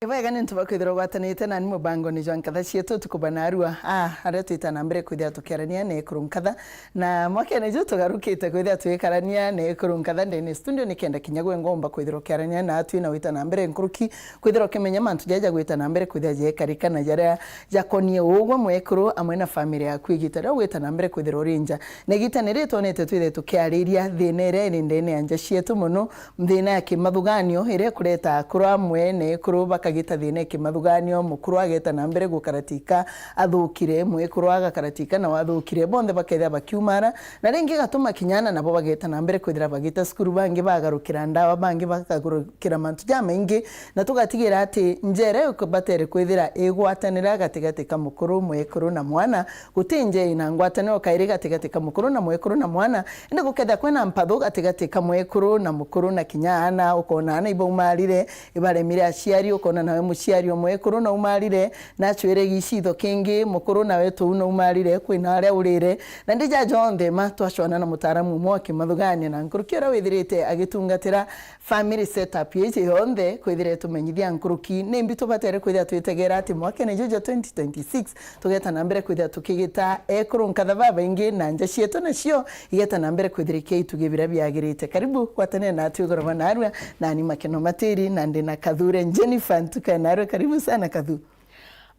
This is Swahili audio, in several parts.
Wega nintu bakwithira gwatanite na ni mubango ni Joan Katha cietu tukubanarua aria twita na mbere kwithira tukiarania na Ekuru Nkatha na mwake na jutu garukite kwithira twikarania na Ekuru Nkatha ndene studio ni kenda kinyagwe ngomba kwithira kiarania na atu na wita na mbere nkuruki kwithira kimenya mantu jaja gwita na mbere kwithira je karikana jaria jakonie ugwo mwekuru amwe na family ya kwigita ria gwita na mbere kwithira orinja negita nerito nete twithe tukiariria thina ire ndene anja cietu muno thina ya kimathuganio ire kureta akuru amwe na Ekuru bakagita thina kimathuganio mukuru ageta na mbere gukaratika athukire mwekuru agakaratika na wathukire bonde baketha bakiumara na ringi gatuma kinyana nabo bageta na mbere kwithira bagita skuru bangi bagarukira ndawa bangi bakagurukira mantu ja maingi na tugatigira ati njere ukubatere kwithira igwatanira gatigatika mukuru mwekuru na mwana gutinje ina ngwataniro kairi gatigatika mukuru na mwekuru na mwana inde guketha kwena mpatho gatigatika mwekuru na mukuru na kinyana ukona na ibaumarire ibaremire aciari ukona nawe muciari mwekuru na umarire na chwere gicitho kingi mukuru nawe tu na umarire kwina aria urire na ndija jonde ma twashwana na mutaramu mwoki mathugania na nkuruki ora withirite agitungatira family setup yeje yonde kwithire tumenyithia nkuruki ni mbitu batere kwithira twitegera ati mwake ni juja 2026 tugeta na mbere kwithira tukigita Ekuru Nkatha baba ingi na nja cietu nacio igeta na mbere kwithira ke tugibira byagirite karibu kwatane na tugorwa narwa na ni makeno matiri na ndina Kathure Jennifer ntukanarwa karibu sana Kathu.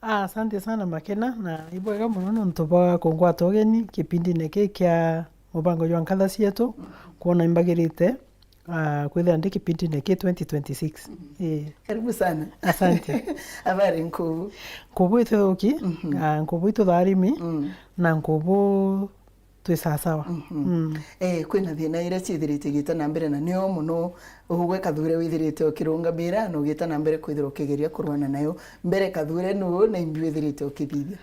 Asante sana Makena na ibwega muno ntuba kongwata ogeni kipindi neke kya mubango Joan Katha cietu kuona imbagirite kwithira ndi kipindi neke 2026. Karibu sana. Asante. Habari nkubu. Nkubu ithuki, nkubu itutharimi na nkubu twisasawa. Kwina thina ira cithirite gita na mbere na nio muno uhugwe Kathure withirite okirungamira no gita na mbere kwithira ukigeria kurwana nayo mbere Kathure no na imbi withirite okithithia.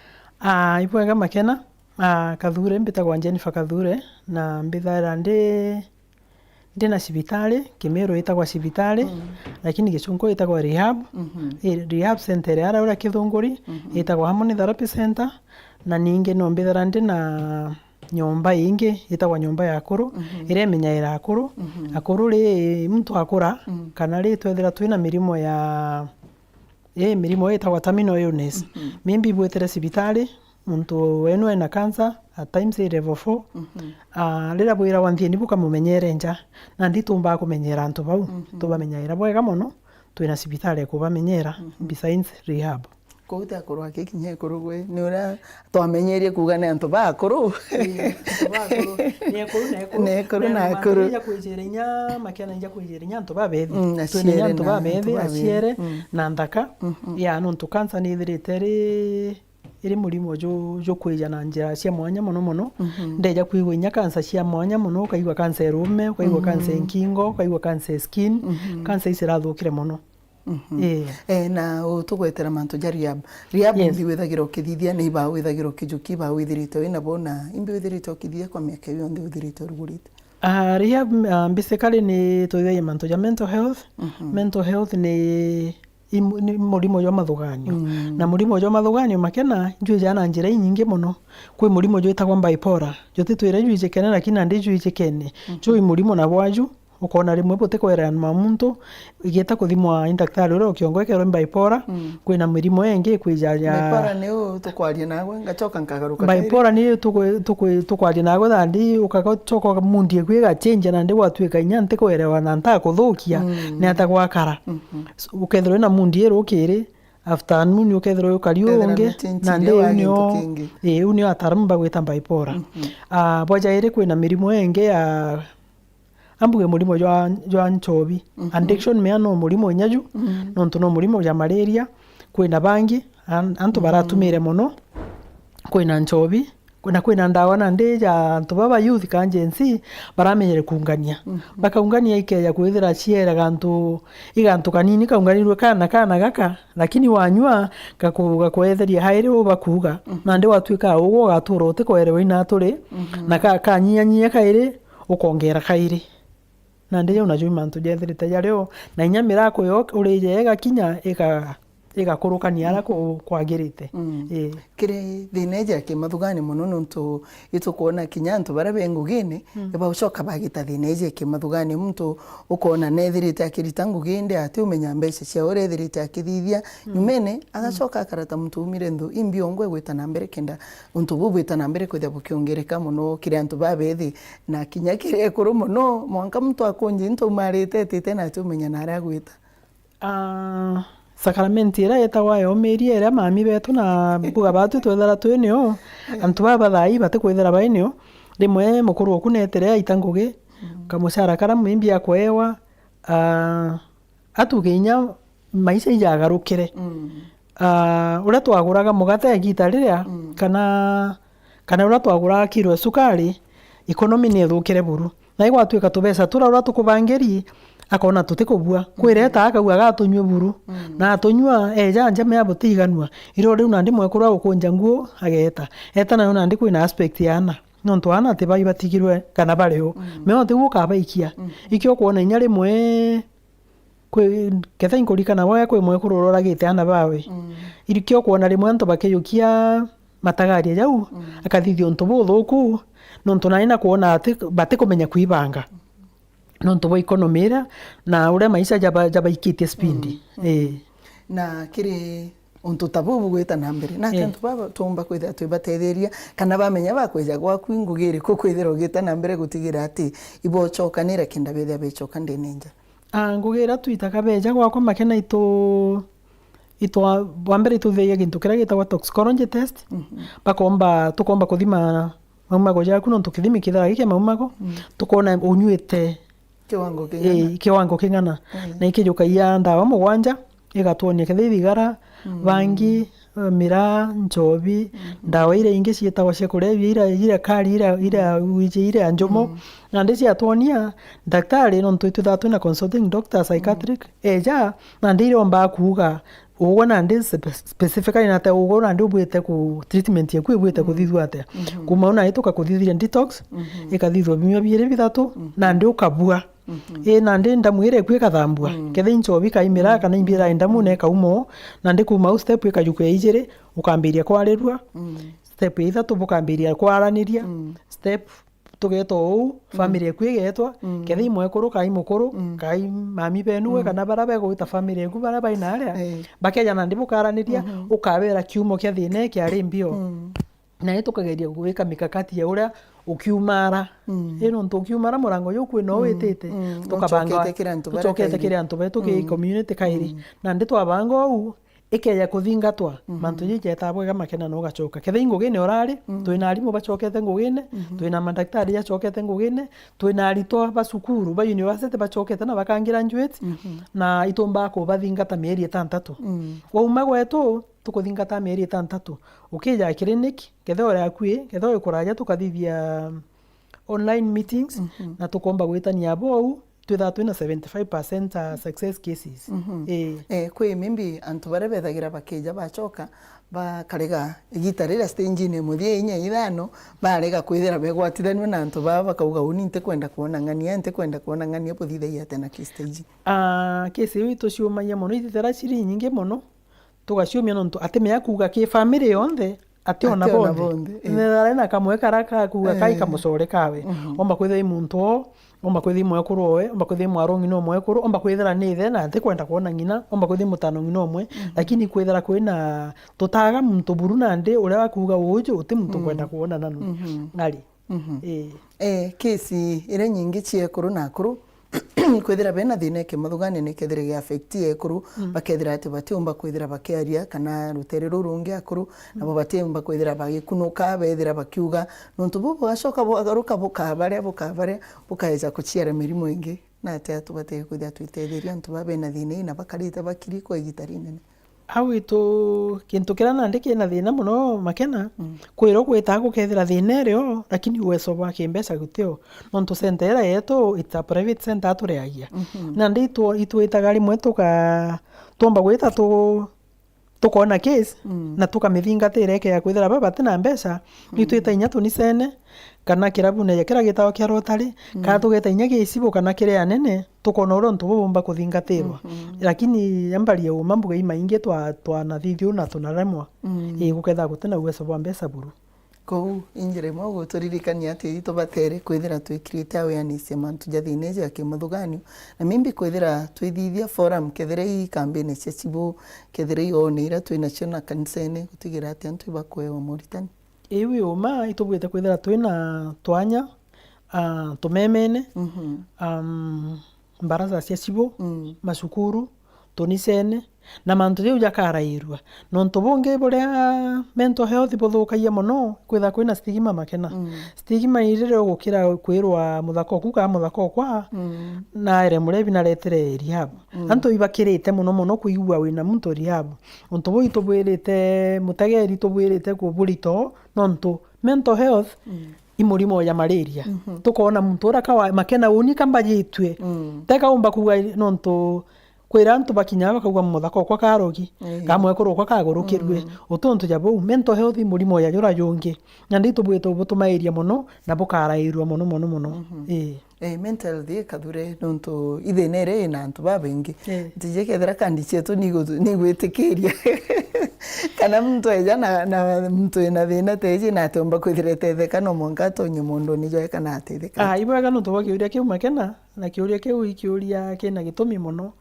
Ibwega Makena. Kathure mbitagwa Jennifer Kathure na mbithara ndi na cibitari Kimiru itagwa cibitari lakini Gicungo itagwa rehab. Rehab center ara ura Kithunguri itagwa Harmony Therapy Center na ninge no mbithara ndi na nyomba ingi itagwa nyomba ya akuru ire menyaira akuru akuru ri mtu akura kana ri twethira twina mirimo ya mirimo itagwa terminal illness mimbi bwetere cibitari muntu wenu ena cancer at times level 4 rira bwira wanthie nibuka mumenyere nja na nditumba kumenyera antu bau tubamenyaira bwega muno twina cibitari kubamenyera besides rehab kuta akuru akikinye Ekuru gwe ni ura twamenyerie kuga ne antu bakuru ni Ekuru na Ekuru ya kwijerinya Makena nja kwijerinya antu babethi twina antu babethi aciere na ndaka ya nuntu kansa ni thirite iri murimo jo kwija na njira cia mwanya muno ndeja kwigwa inya kansa cia mwanya muno kaigwa kansa erume kaigwa kansa enkingo kaigwa kansa skin kansa isirathukire muno. Na utugwetera mantu ja rehab ndi withagira ukithithia ni ba withagira ukijuki ba withirite wina bona imbi withirite ukithithia kwa miaka iyo ndi withirite urugurite. Rehab basically ni toiwe mantu ja mental health ni murimo jwa mathuganio na murimo jwa mathuganio Makena njui jana njira nyingi muno kwi murimo jwa itagwa bipolar jote twira njui jekene lakini andi njui jekene njui murimo na bwaju ukona rimwe bote kwera na muntu igeta kuthimwa daktari ro kiongwekero bipolar kwina mirimo yengi kwijaja bipolar ni tukwaria nawe ngacoka nkagaruka bipolar ni tukwaria nawe thandi ukagacoka mundie kwiga change na ndi watwika inyante kwerewa na nta kuthukia ni atagwakara ukethero na mundie rukiri after nuni ukethero ukariu unge na ndi unio ataramba gwita bipolar boja ire kwina mirimo yengi ya ambuge murimo jwa nchobi addiction meano murimo nyaju nonto no murimo ja malaria kwina bangi antu baratumire muno kwina nchobi kwina ndawa na ndeja antu baba youth kanjensi baramenyere kungania bakaungania ikeya kwithira ciera gantu igantu kanini kaunganirwe kana gaka lakini wanywa gakwetheria haire ubakuga na ndi watwika ugo gatura utikwerewe ina turi na kanyia kaire ukongera kaire na ndiye unajua mantu jethirite ja leo na inya mirako yo urije ega kinya igakurukania ara kwagirite kiri thina eja kimathugani muno nuntu itukuona kinya antu baria be ngugini ibaucoka bagita thina eja kimathugani muntu ukona nethirite akirita nguginde ati umenya mbeca cia ure thirite akithithia nyumene agacoka akarata muntu umire nthu imbiongo gwita na mbere kenda untu bubwita na mbere kwithia bukiongereka muno kiri antu babethi na kinya kiri ekuru muno mwanka muntu akunji ntu marite tite na ati umenya na aria gwita sakramenti ira yetagwa yomeria ira mami betu na buga batu twethera twinio antu baba thai bate kwethera bainio rimwe mukuru oku netere aita ngugi kamucara kara mwimbi akwewa atuginya maisha ijagarukire uria twaguraga mugate gita riria kana uria twaguraga kiro sukari economy ni thukire buru na igwatuika tubesa tura uria tukubangiri akona tutikubua kwireta akauga gatunywe buru na atunywa eja njame ya butiganwa iro riu nandi mwekuru gukunja nguo ageta eta nayo nandi kwina aspect yana nontu ana te bai batigirwe kana bareo meo te guka baikia ikyo kuona inya rimwe kwe ketha inkurikana wa kwe mwekuru roragite ana bawe irikyo kuona rimwe antu bakeyukia matagari jau akathithio ntu buthuku nontu naina kuona ati batikumenya kuibanga nontu bo economira na uria maisha jaba ikite spindi na kiri untu tabubu gwita na mbere na kantu baba tumba kwithia twibatetheria kana bamenya bakweja gwaku ingugiri ko kwithira ugita na mbere gutigira ati ibocokanira kinda bethia becoka ndinenja ngugira twitaga beja gwakwa makena ito bambere tutheia gintu kiria gitagwa toxicology test tukomba kuthima maumago jaku nontu kithimi kithara gike maumago tukona unyuite kiwango king'ana na ikijukaia ndawa mugwanja igatuonia kethi thigara bangi mira njobi ndawa ire ingi cietagwa cia kurevia ira kari ira njomo na ndi ciatuonia daktari nontu ituthaa twina consulting doctor psychiatric eja na ndi iromba kuuga ugo na ndi specifically na te ugo na ndi ubwite ku treatment yaku ibwite kuthithwa atia kuma una ituka kuthithia detox ikathithwa bimwe biire bithatu na ndi ukabua na ndi ndamwire kwikathambua kethe nchobi kaimira kana imbira ndamu ne kaumo na ndi kuma step ikajuka ijire ukambiria kwarirwa step ithatu bukambiria kwaraniria step tugeto u family yaku igetwa kethe imwe kuru kai mukuru kai mami benu kana barabe gwita family yaku baraba inaria bakeja na ndi bukaraniria ukawera kiumo kia thine kia rimbio na tukageria gwika mikakati ya uria ukiumara nontu ukiumara murango yuku no witite tukabanga tucokete kiri antu betu ki community kairi na ndi twabanga u ikeya kuthingatwa mantu jijeta bwega makena no gacoka kethe ngugine orari twina arimu bacokete ngugine twina madaktari acokete ngugine twina arito basukuru ba university bacokete na bakangira njwet na itomba ko bathingata mieri 6 wauma gwetu tukuthingata mieri 6 ukija clinic kethe ora akui kethe ukuraja tukathithia online meetings na tukomba gwitania abo twitha twina 75% success cases kwi mimbi antu baria bethagira bakeja bacoka bakarega igita rira stage ne muthie inya ithano barega kwithira begwatithanio na antu baba bakauga uni nte kwenda kuona ng'ania buthithagia tena ki stage kesi witu ciumanya muno ithitera ciri nyingi muno tugaciumia nontu atemea kuga ki family yonthe ati ona bonde nena kamwe karaka kuga kai kamucore kawe omba kwithia muntu omba kwithia mwekuru oe omba kwithia mwarongi no mwekuru omba kwithira nithe na ati kwenda kuona ngina omba kwithia mutano ngino omwe lakini kwithira kwina tutaga muntu buru na ndi uria wakuga uju uti muntu kwenda kuona nanu ngari kesi ire nyingi ciekuru na akuru kwithira bena thine ke mathugani ne kethire ge affect ekuru bakethira ati batiumba kwithira bakiaria kana rutere rurungi akuru nabo batiumba kwithira bagikunuka bethira bakiuga nontu bubu gacoka bagaruka bukabaria bukaeja kuciara mirimo ingi na ati atubate kwithira twitetheria antu babena thine na bakarita bakiri kwa igitari nene awitu kintu kira nandi kina thina muno makena kwiro gwita gukethira thina rio lakini uwezo bwa kimbesa gutio nontu center ira yetu it's a private center atureagia nandi itwitaga rimwe tomba gwita tukona case na tukamithingatira eke ya kwithira baba tina mbesa itwita inya tunicene kana kirabu ne kira gitao kia Rotary kana tugeta inya gicibo kana kire anene tukona uria ntu bubumba kuthingatirwa lakini ambari ya mambo ga maingi twanathithio na tunaremwa guketha gutena uwezo bwa mbeca buru kou injire mwa guturirikania ati tubatere kwithira twikirite awareness ya mantu jathine ja kimathuganio na mimbi kwithira twithithia forum kethira i campaign cia cibu kethira ionira twina ciona kanisene gutigira ati antu bakwewa moritani iwi uma itubwite kwithira twina twanya tumemene mbaraza cia cibu masukuru tunisene na mantu riu jakarairwa nontu bungi buria mental health buthukagia muno kwitha kwina stigma makena stigma irire gukira kwirwa muthako ku ka muthako kwa na ere murebi na letere rehab antu ibakirite muno kuigua wina muntu rehab onto bo itubwirite mutageri tubwirite ku burito nontu mental health imurimo ya malaria tukona muntu ura kawa makena unika mbajitwe teka umba kuga nontu kwira antu bakinya bakagwa muthako kwa karogi kamwe kuru kwa kagurukirwe utuntu jabo mental health murimo ya jura yonge na nditubwite ubutumairia muno na bukarairwa muno mental health kadure nontu ithenere na antu babengi tije kethera kandi chetu nigwitikiria kana mtu eja na mtu ina thina teje na atomba kwithirete theka no monka tonye mundu ni joe kana atetheka ibwaga nontu bakiuria kiu makena na kiuria kiu ikiuria kina gitumi muno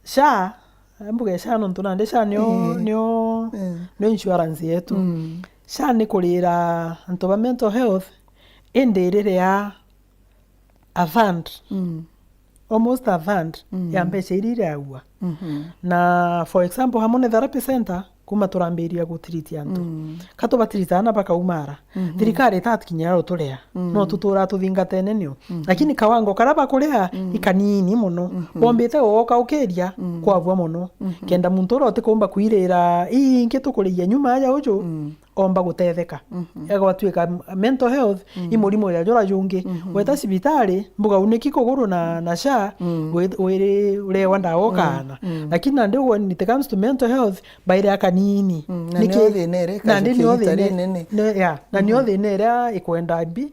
SHA mbuge SHA nontu nande SHA nio insurance yetu SHA ni kurira antu ba mental health indirire ya a fund almost a fund ya mbeca iria agua na for example hamone therapy center kuma turambiria gutreat antu katubatirithana baka umara thirikari tatkinya ruturea no tutura tuthingatene nio lakini kawango karaba kurea ikanini muno bombite goka ukiria kwabwa muno kenda muntu rote kumba kuirira ingi tukuria nyuma ya uju omba gutetheka egwatuika mental health imurimo ya jora jungi weta sibitari mbuga uniki kuguru na SHA were ure wanda okana lakini nande when it comes to mental health baire akanini niki na niyo thinere ikwenda bi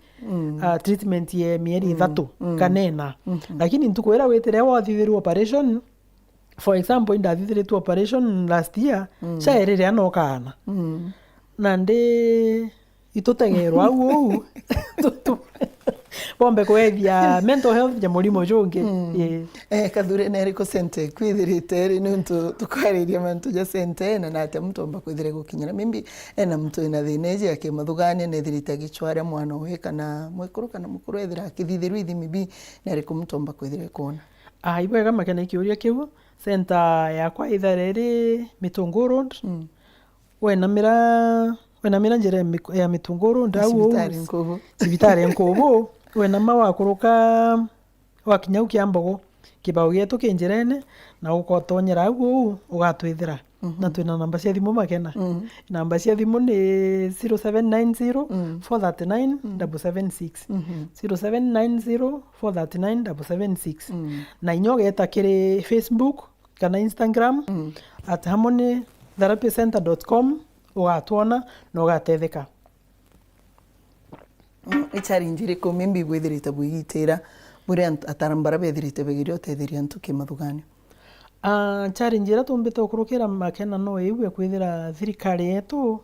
treatment ye mieri 3 kanena lakini ntukwera wetire wathithirwa operation for example ndathithirwe operation last year SHA erire anokana nande itutegerwa au bombe kwethia mental health ya murimo jungi kadhure neri ko sente kwithirite ri nuntu tukwariria mantu ja sente na nate mtu omba kwithire gukinyira mimbi na mtu ina thineje yake mathugani ne thirite gichwara mwana we kana mwekuru kana mukuru ethira akithithirwe ithimi bi neri ko mtu omba kwithire kuona ibwega makena ikiuria kiu center yakwa ithareri Mitunguru wena mira njira ya Mitunguru ndau sibitari nkobo wena mawakuruka wakinya ukiambogo kibao gietu kinjirene na ukotonyera au ugatwithira na twina namba cia thimu makena namba cia thimu ni 0790 439 776 0790 439 776 na inyogeta kiri Facebook kana Instagram @harmonytherapycenter.com ugatwona na ugatetheka icharinjire ko mimbi gwithirite bwigitira buri atarambara bethirite begirio tetheria ntu kimathuganio challenge tumbite ukurukira makena no iwe kwithira thirikari yetu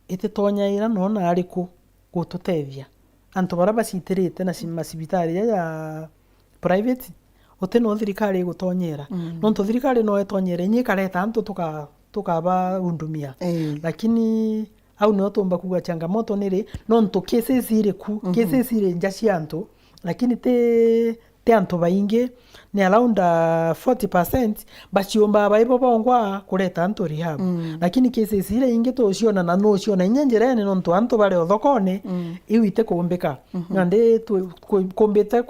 ititonya ira nona ariku gututethia antu bara bacitirite na masibitari ya private uteno thirikari gutonyera nonto thirikari no etonyere nyikareta antu tukaba undumia lakini au no tomba kuga changamoto nire nonto cases ire njaci antu lakini te antu baingi ni around 40% bachiomba baibo bongwa kureta antu rehab lakini cases ire ingi to ciona na no ciona inyenjerene nonto antu bare othokone iwite kumbika nande kumbite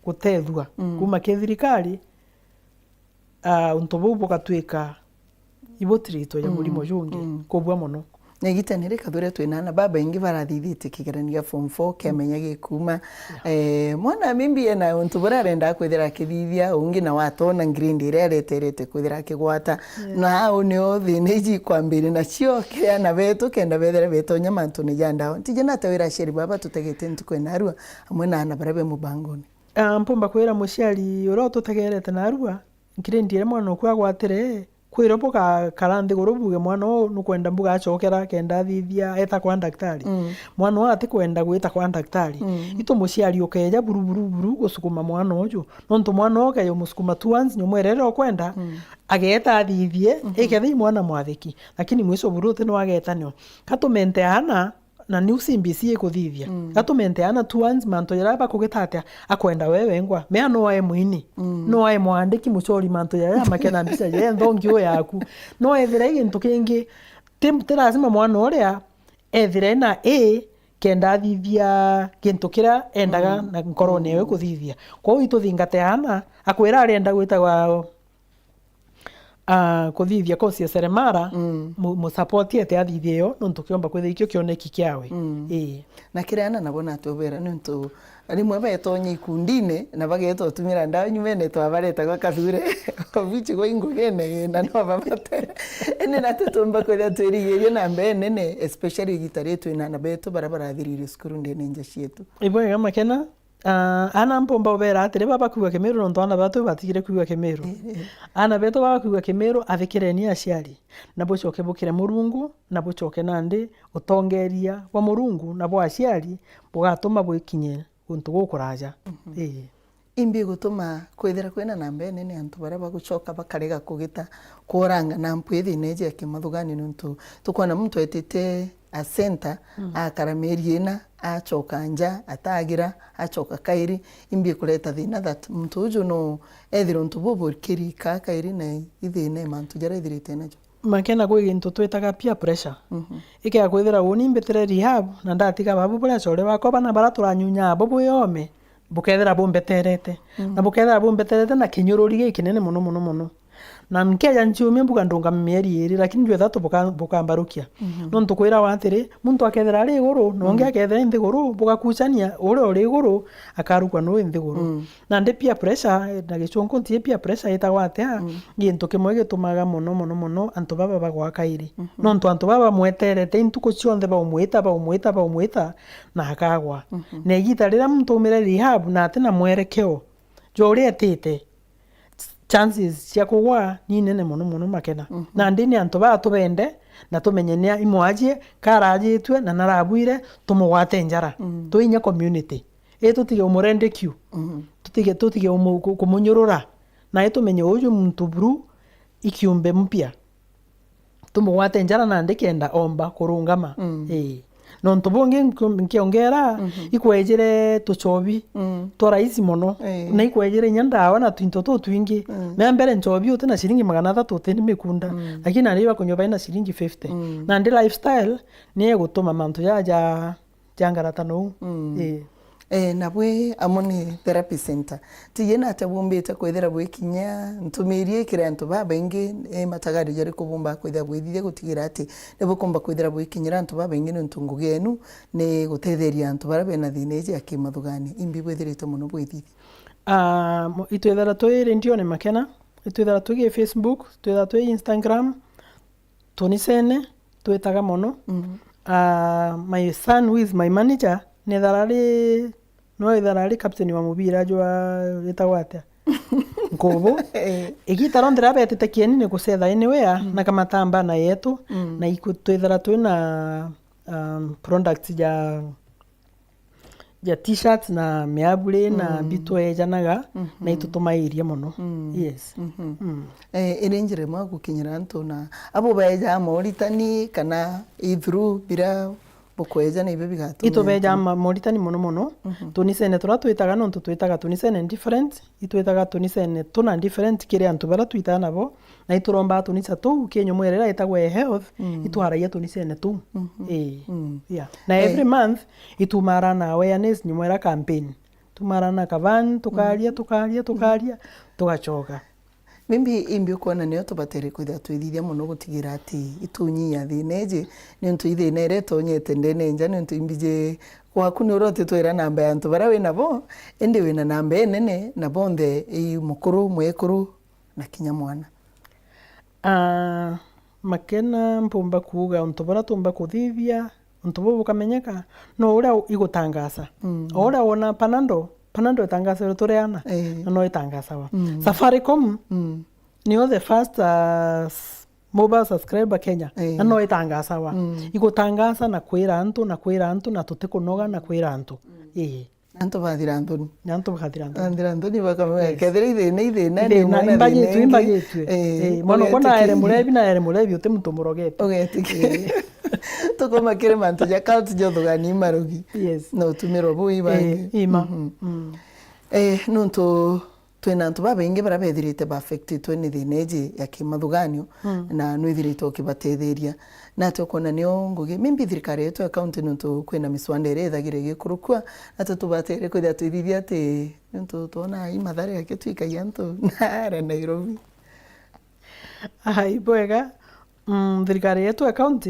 gutethwa kuma kethirikari untu bubu gatwika ibutrito ya murimo jungi kubwa muno Negitanire kathure twinana baba ingi barathithite kigerania form 4 kemenya gikuma mwana mimbi ena untu burarenda kwithira kithithia ungi na watona grade ire areterete kwithira kigwata na au ni othine iji kwambiri na cio kiana betu kenda bethere betonya mantu ni janda tije na tawira sheri baba tutegete ntuko narua amwe na ana barabe mubangoni mpomba kwira muciari ura tutegerete narua grade ire mwana okwa gwatire kwira boka karandi gurubuge mwana nukwenda mbuga acokera kenda thithia eta kwa daktari mwana ati kwenda gwita kwa daktari ito muciari ukeja buru gusukuma mwana uju nonto mwana okayo musukuma tuanzi nyomwerere okwenda ageta thithie ekethi mwana mwathiki lakini mwiso buruti no ageta nyo katumente ana na ni usimbisi kuthithia katumente ana tuanzi manto yaraba kugitatia akwenda wewe ngwa mea no ae mwini no ae mwandiki muchori manto ya makena mbisa ye ndongi o yaku no ethira gintu kingi lazima mwana uria ethira na kenda thithia gintu kira endaga na nkorone we kuthithia kwa hiyo tuthingate ana akwira arenda gwita gwa kuthithia kosi ya seremara mu support ete athithio nontu kiomba kwithikio kioneki kiawe na kirana nabona atobera nontu rimwe betonye ikundine na bageto tumira ndawa nyumene twabareta kwa kathure obichi go ingugene na no bamate ene natutumba kwira twirigerio na mbene ne especially gitaretu ina na beto barabara thirire skuru ndene nje cietu ibwe kama kena ana mpomba obera atire baba kuwa Kemiru nontu ana batu batigire kuwa Kemiru ana beto baba kuwa Kemiru athikire ni aciari na bucoke bukire Murungu na bucoke nandi utongeria wa Murungu na bwa aciari bugatuma bwikinye untu gukuraja imbi gutuma kwithira kwena na mbene ne antu baraba gucoka bakarega kugita kuranga na mpwithi neje akimathugani nontu tukona muntu etete a center akaramerina acoka nja atagira acoka kairi imbi kuleta thina that muntu uju no ethira untu bobo kirika kairi na ithine mantu jara ithirite najo makena gwe gintu twetaga peer pressure ike akwithira woni mbetere rehab na ndatiga babu bura core bako bana baraturanyunya bobo yome bukethira bombeterete na bukethira bombeterete na kinyururi giki kinene muno na nkeja nchiumia mbuga ndunga mieri iri lakini njwe thatu bukambarukia nontu kwira watiri muntu akethira ari iguru nonge akethira inthi guru bugakuchania uri iguru akarukwa no inthi guru na ndi peer pressure na gichonko ntie peer pressure itagwatea gintu kimwe gitumaga muno antu baba bagwa kairi nontu antu baba mweterete intuko cionthe baumwita na akagwa na igita rira muntu umire rehab na atina mwerekeo jori etete chances cia kugwa ni nene muno makena na ndini antu ba tubende na tumenyenia imwaje karajitwe na narabuire tumugwate njara tuinya community tutige umurende kiu tutige kumunyurura na tumenye uju muntu buru ikiumbe mpya tumugwate njara na ndikenda omba kurungama nontu bungi nkiongera ikwejere tuchobi twaraici muno na ikwejere nyandawa na twinto twingi me mbere nchobi utina shilingi 300 utini mikunda lakini ariba kunyoba ina shilingi 50 na ndi lifestyle ni gutuma mantu ja jangarata no na bwe amoni therapy center tiyena atabumbite kwethera bwikinya ntumirie kirantu baba ingi matagari jari kubumba kwethera bwithithia gutigira ati nebukomba kwethera bwikinyira antu baba ingi ntungu genu ne gutetheria antu barabe na thineje akimathugani imbi bwethirite muno bwithi itwethera twire ndio ne makena itwethera tugie Facebook twethera twi Instagram tunisene twetaga muno my son with my manager netharari captain wa mubira jwa etawata ngobo igitaro ndira betete kieni ne gucetha anywhere na kamatamba na yetu na ikutwethera twina products ja t-shirts na miabule na bitwejanaga na itutumairia muno yes irinjire mwa gukinyira antu na abo baeja moritani kana through bira bukweja na ibe bigatu itobeja moritani muno tunisene turatwitaga nontu twitaga tunisene different itwitaga tunisene tuna different kire antu bara twita nabo na ituromba tunisa tu kenyo mwerera itagwe health itwaraia tunisene tu yeah na every month itumarana awareness nyumwera campaign tumarana kavan tukaria tugachoka mimbi imbi ukona nio tubatere kwithia twithithia muno gutigira ati itunyia thineji ni ntu ithinere tonyete ndene nja ni ntu imbije waku ni urote twira namba ya ntu bara wina bo indi wina namba enene na bonde i mukuru mwekuru na kinya mwana. Makena mpumba kuuga untu bara tumba kuthithia untu bo bukamenyeka no uria igutangasa uria wona Panando itangaza tureana no itangasawa Safaricom nio the first mobile subscriber Kenya na no itangasawa igutangasa na kwira antu na tutikunoga na kwira antu antu bathira anthoni bathira anthoni bakamwe kethira ithina ni mwana imbagetwe mono kona ere murebi uti muntu murogete ugetike tukoma kire mantu ja account jothugani marugi no tumiro bui bangi ima nuntu twina antu babaingi bara bethirite ba affected twene thineji ya kimathuganio na no ithirite ukibatetheria na tukona nio ngugi mimbi thirikari yetu account nuntu kwina miswandere ithagire gikurukwa atu tubatere kwithia twithithia ati nuntu tuona imathare yake twikagia antu nara Nairobi bwega thirikari yetu account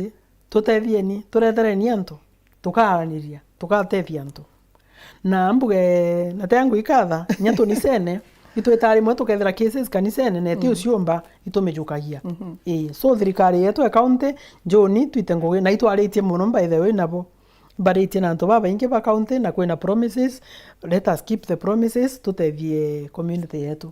tutethieni turethereni antu tukaaraniria tukatethia antu na mbuge na tangu ikatha nyatu ni sene itwetari mwe tukethera cases kanisene na ti uciumba itumijukagia so thirikari yetu account njoni twitengo na itwaritie muno by the way nabo baritie na antu baba ingi ba account na kwina promises let us keep the promises tutethie community yetu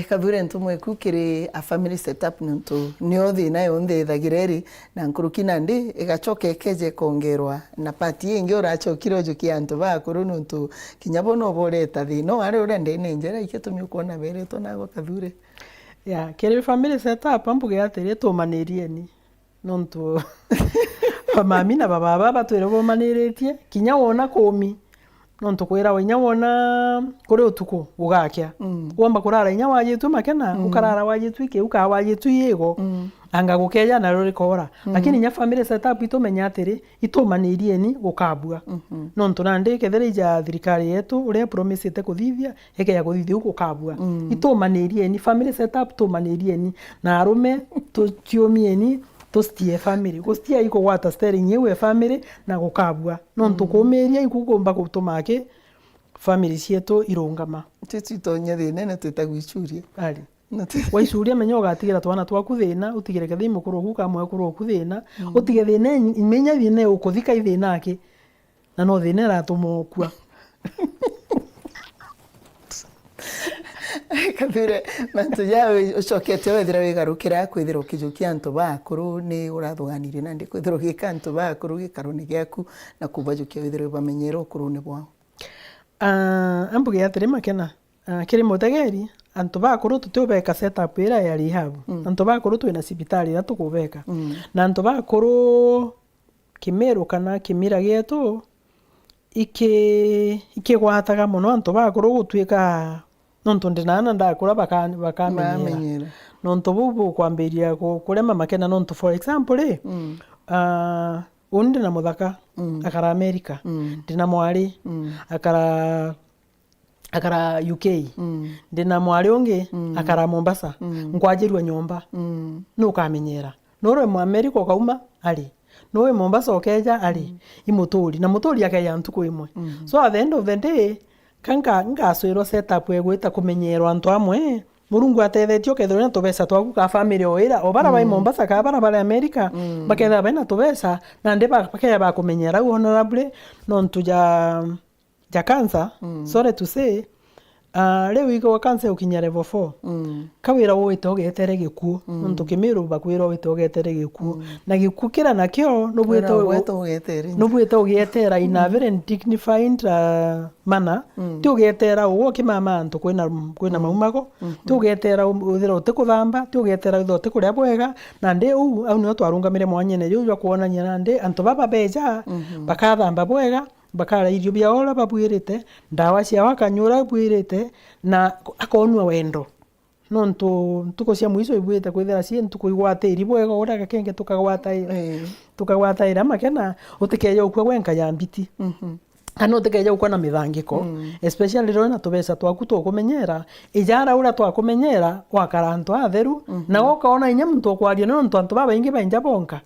Kathure ntu mweku kiri a family setup nuntu nio thina yonthe thagireri na nkuruki nandi igacoke keje kongerwa na pati ingi uracokire ujukia antu bakuru nuntu kinya bono boreta thino ari urende ni njera iketumi kuona bereto nago Kathure kiri family setup ambuge atiri tumanirieni nuntu mami na baba batwire bomaniretie kinya wona kumi nontu kwira winya wona kuri utuku ugakia wamba kurara inya wajitu makena ukarara wajitu iki ukawajitu yego anga gukeja na ruri kora lakini nya family setup itumenya atiri itumanirieni gukabua nontu nandi kethera ja thirikari yetu uria promise ite kuthithia eke ya kuthithia gukabua itumanirieni family setup tumanirieni na arume tuchiomieni tustie family gustia iko wata steering yewe family na gukabua nontu kumeria ikugomba gutumake family cietu irungama titonya thina na tutagwicuria ari waicuria menyo gatigira twana twaku thina utigire kethi mukuru guka mwe kuru ku thina utige thina imenya thina ukuthika ithina aki na no thina ratumokua Kathure mantu yawe ucokete wethira wigarukira kwithira ukijukia antu bakuru ni urathuganire nandi kwithira gika antu bakuru gikarone giaku na kubajukia wethira bamenyero kurune bwao ambuge atiri makena kiri mutegeri antu bakuru tutubeka setup ira ya rehab antu bakuru twina sibitari na tukubeka na antu bakuru Kimeru kana Kimira gietu ikigwataga muno antu bakuru gutwika nontu ndinana ndakura bakamenyera nontu bubu kwambiria kurema makena nontu for example undi na muthaka akara America ndina mwari akara UK ndina mwari ungi akara Mombasa nkwajirwa nyomba nukamenyera noro mu America kauma ali nowe Mombasa okeja ali imuturi na muturi akeya ntuko imwe so at the end of the day kanka ngaswiro setup egwita kumenyerwa antu amwe Murungu athethetio kethira na tubesa twaku ka family oira obara bai Mombasa ka bara bara America baketha bena tubesa na ndeba bakeya ba kumenyera honorable nontu ja cancer sorry to say leo iko cancer ukinya level 4 kawira wo itogetere gikuo nontu Kimiru bakwira wo itogetere gikuo na gikuo kira nakio no bwito ugetera in a very dignified manner ti ugetera uwo kimama antu kwina maumago ti ugetera uthira utikuthamba ti ugetera uthe kuria bwega na ndi au ni twarungamire mwanyene yu kuona nyina ndi antu baba beja bakathamba bwega bakara irio bia ora babwirite ndawa cia wakanyura bwirite na akonwa wendo nontu ntuko cia mwiso ibwite kwithira cie ntuko igwatiri bwega ora gakenge tukagwataira makena utikeyo ukwe wenka ya mbiti kana utikeja gukwa na mithangiko especially rero na tubesa twaku tukumenyera ijara ura twakumenyera wakara antu atheru na wokaona inya muntu kwaria no antu babaingi bainja bonka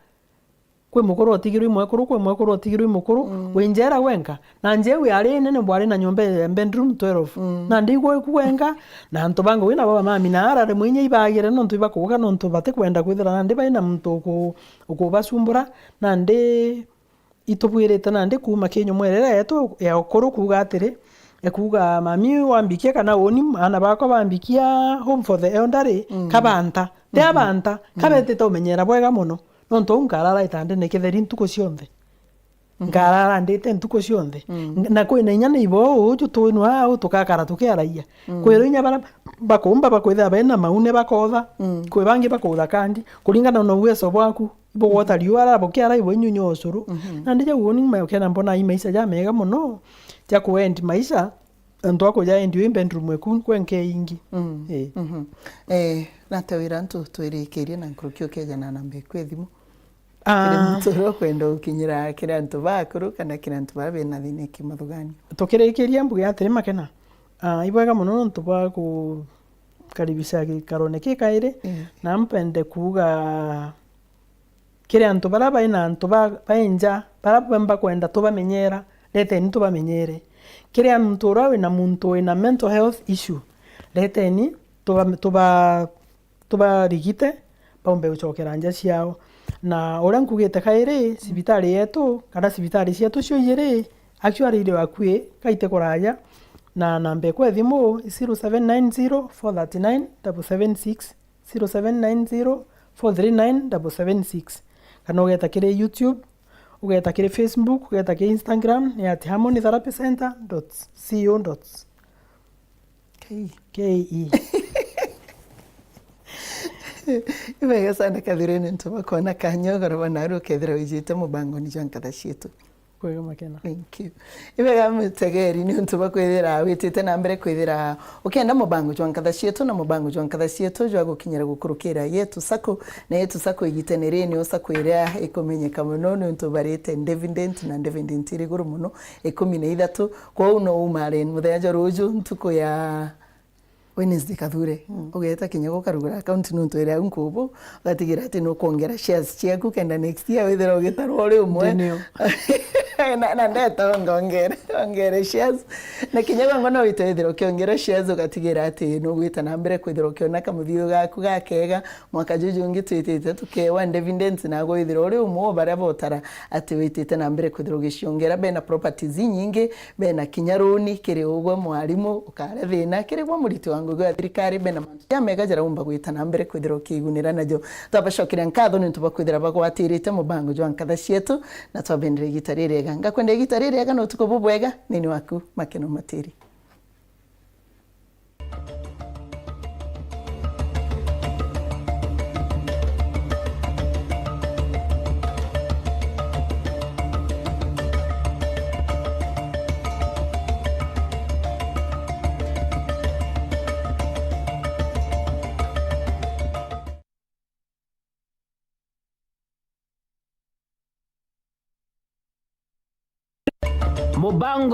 kwi mukuru otigirwe mwekuru kwi mwekuru otigirwe mukuru winjera wenka na njewe ari nene bwari na nyombe bedroom 12 na ndigwe kwenka na antu bango wina baba mami na arare mwinye ibagire no ntu ibakuga no ntu bate kwenda kwithira na ndi baina muntu ukubasumbura na ndi itubwirite na ndi kuma kinyo mwerera yetu ya ukuru kuga atiri ekuga mami wambikia kana woni ana bako bambikia home for the elderly kabanta de abanta kabete to menyera bwega muno nonto ngarara itande neketheri ntuko cionthe ngarara ndite ntuko cionthe na kwina inya ni bo uju twinu au tukakara tukiaraia kwiro inya bara bakumba bakwitha bena maune bakotha kwi bangi bakutha kandi kuringana na uwezo bwaku ibo wota riwara bokiara ibo nyunyo osuru na ndije uoni mayo kena mbona imaisha ja mega muno ja kuend maisha ndo ako ja ndi bedroom eku kwenke ingi na tawira ntu twirikirie na nkurukio keja na nambe kwethimu mutoro kwenda ukinyira kira ntu bakuru kana kira ntu babe na thine kimathugani tukirikiria mbuga atiri makena ibwega muno ntu ba ku karibisha karone kikaire na mpende kuga kira ntu bara baina ntu bainja bara bamba kwenda tubamenyera lete ni tubamenyere kira ntu rawe na muntu ina mental health issue lete ni tuba rigite pombe uchokera nja ciao na ora nkugite kaire sibitari yetu kana sibitari cietu cio yire actually ile wakue kaite kuraya na nambe kwa thimu 0790439776 0790439776 kana ugeta kire YouTube ugeta kire Facebook ugeta kire Instagram ni @harmonytherapycenter.co.ke Ibega sana kathirene ntuma kona kanyogoro banaru kethira wijite mubango ni jankatha cietu kwega makena. Thank you. Ibega mutegeri ni ntuma kwithira witite na mbere kwithira ukenda mubango jankatha cietu na mubango jankatha cietu jwa gukinyira gukurukira yetu sako na yetu sako igitenere ni osako iria ikumenyeka muno ni ntubarite dividend na dividend iri guru muno 13 kwa uno umare muthenya ruju ntuko ya Wednesday kathure ugeta kinyago karugura account nuntu ira nkubu gatigira ati no kuongera shares ciaku kenda next year withira ugitarwo ri umwe na ndeta ngongere shares na kinyago ngono witethira ukiongera shares ugatigira ati no gwita na mbere kwithira ukiona kamuthio gaku gakega mwaka juju ngitwitite tukewa dividends na go withira ri umwe bare botara ati witite na mbere kwithira ugiciongera bena properties nyingi bena kinyaruni kiri ugwe mwarimu ukare thina kiri gwa muriti wangu gwa thirikari bena mantu ya mega jara umba gwita na mbere kwithira ukigunira najo twabashokira nkatho ni tubakwithira bagwatirite mubango jwa nkatha cietu na twabendere gitarire ngakwenda gitarire no tuko bubwega nini waku Makeno Matiri. Mubango